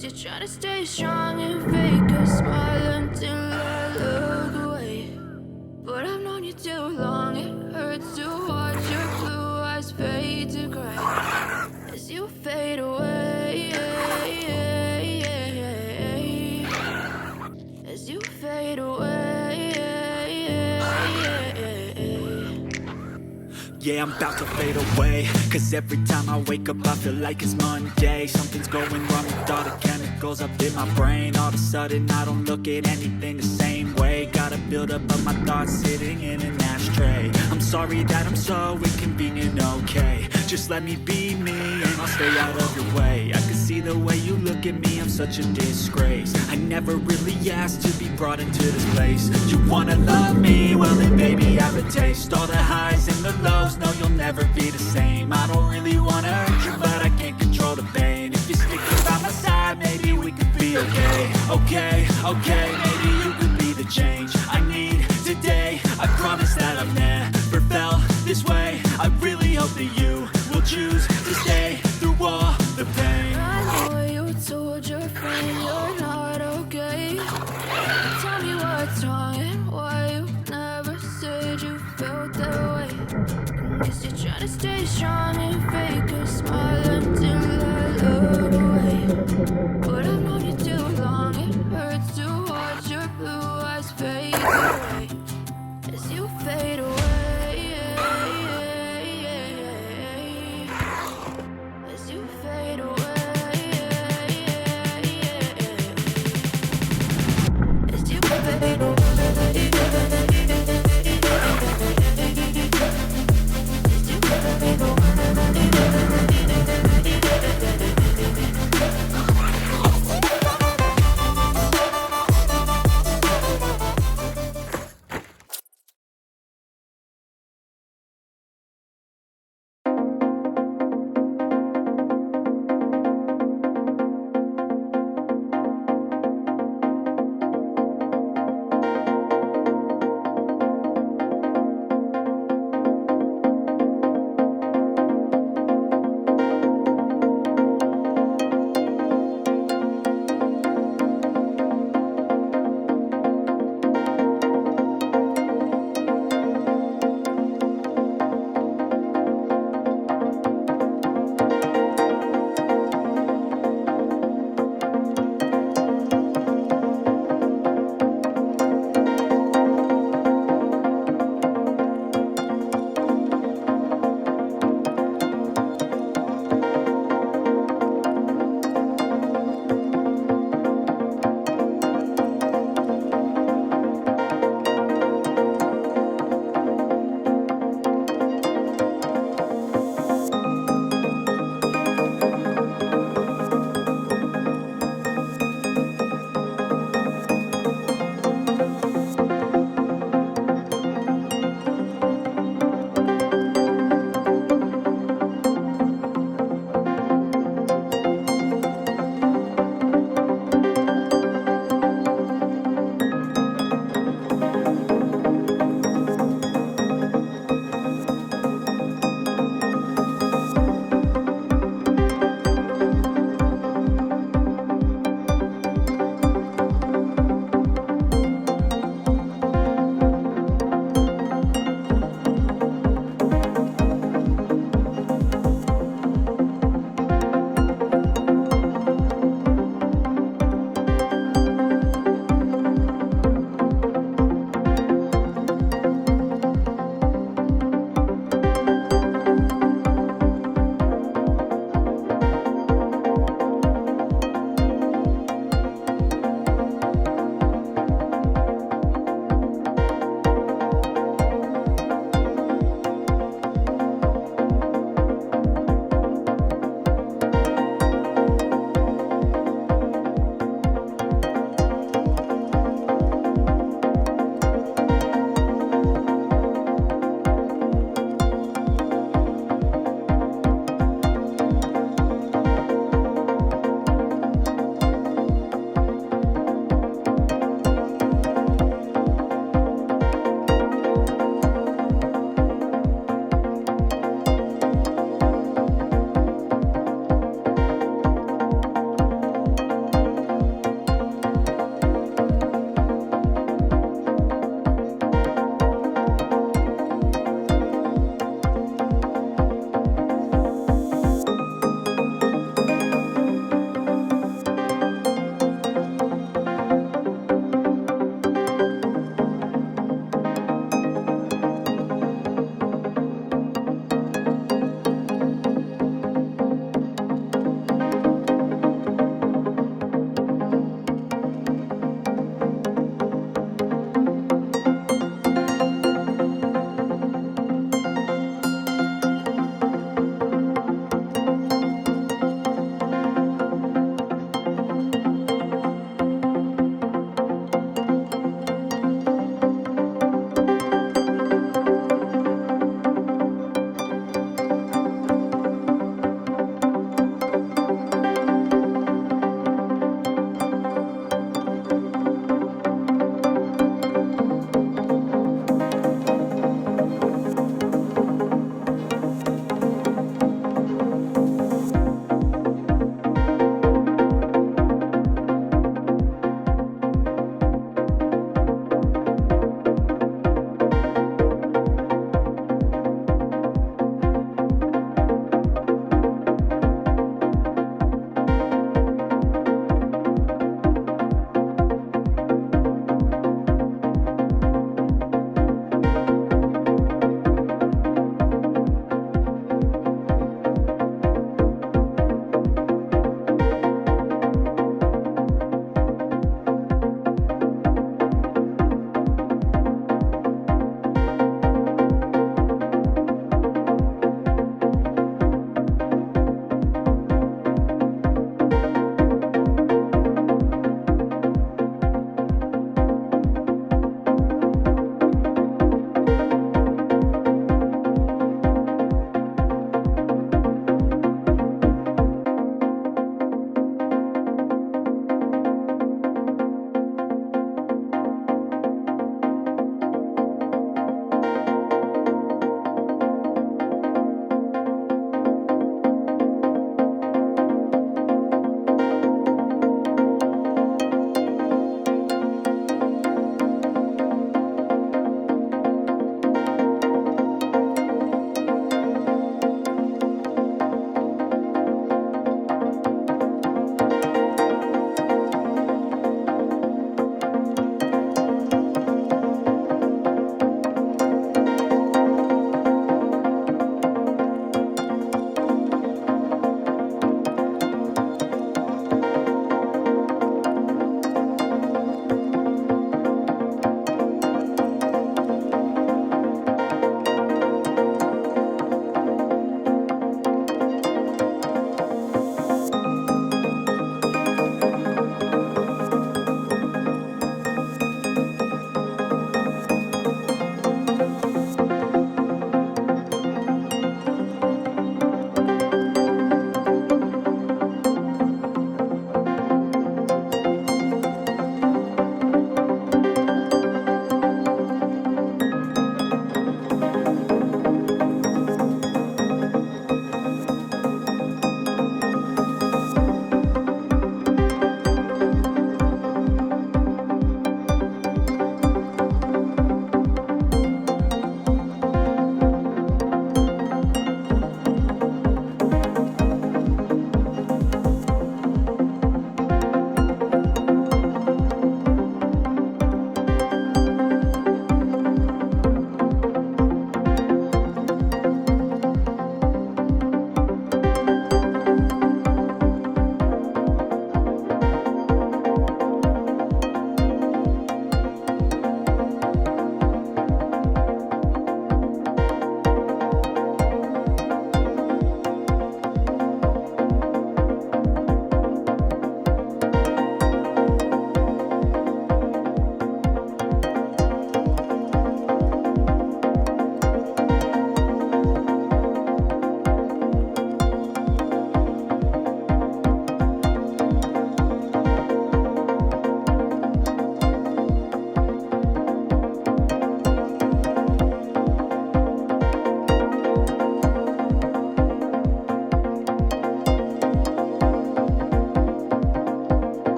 Guess you're trying to stay strong and fake a smile until I look away. But I've known you too long, it hurts to watch your blue eyes fade to gray as you fade away. As you fade away. Yeah, I'm about to fade away. Cause every time I wake up I feel like it's Monday. Something's going wrong with all the chemicals up in my brain. All of a sudden I don't look at anything the same way. Gotta build up of my thoughts sitting in an ashtray. I'm sorry that I'm so inconvenient, okay. Just let me be me and I'll stay out of your way. I can see the way you look at me, I'm such a disgrace. I never really asked to be brought into this place. You wanna love me? Well then baby have a taste. All the highs and the lows, no you'll never be the same. I don't really wanna hurt you but I can't control the pain. If you're sticking by my side maybe we could be okay. Okay, maybe you could be the change I need today. I promise that I've never felt this way. I really hope that you will choose to stay through all the pain. I know you told your friend you're not okay. Tell me what's wrong and why you never said you felt that way. Guess you're trying to stay strong and fake a smile until I look away. But I've known you too long, it hurts to watch your blue eyes fade away as you fade away. As you fade away. As you fade away.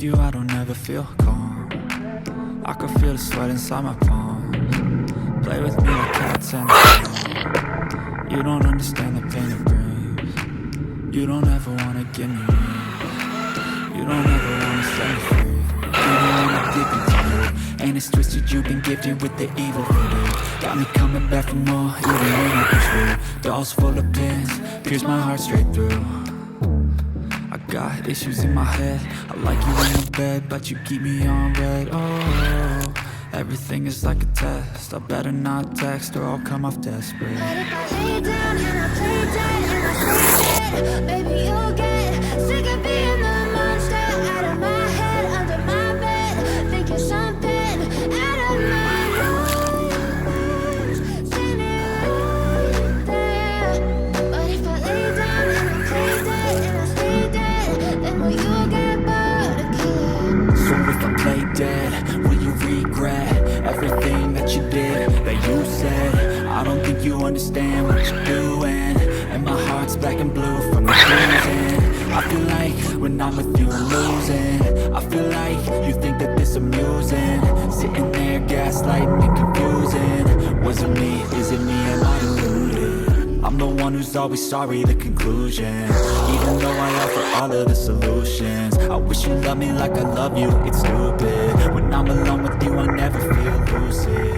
with you I don't ever feel calm. I can feel the sweat inside my palms. Play with me like cats and dogs. You don't understand the pain it brings. You don't ever wanna give me wings. You don't ever wanna set me free. You don't wanna dip into you. And it's twisted, you've been gifted with the evil voodoo. Got me coming back for more, even when I push through. Dolls full of pins, pierce my heart straight through. I got issues in my head. I like you in the bed, but you keep me on red. Oh, everything is like a test. I better not text or I'll come off desperate. But if I lay down and I play dead and I stay dead, maybe you'll get sick of being the monster out of my head, under my bed. Think you're something out of my nose. Send it right there. But if I lay down and I play dead and I stay dead, then will you get bored again? So if I play dead, will you regret everything that you did, that you said? I don't think you understand what you're doing, and my heart's black and blue from the bruising. I feel like when I'm with you I'm losing. I feel like you think that this amusing, sitting there gaslighting and confusing. Was it me? Is it me? Am I deluded? I'm the one who's always sorry, the conclusion. Even though I offer all of the solutions, I wish you loved me like I love you, it's stupid. When I'm alone with you I never feel lucid.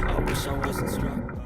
I wish I wasn't struck.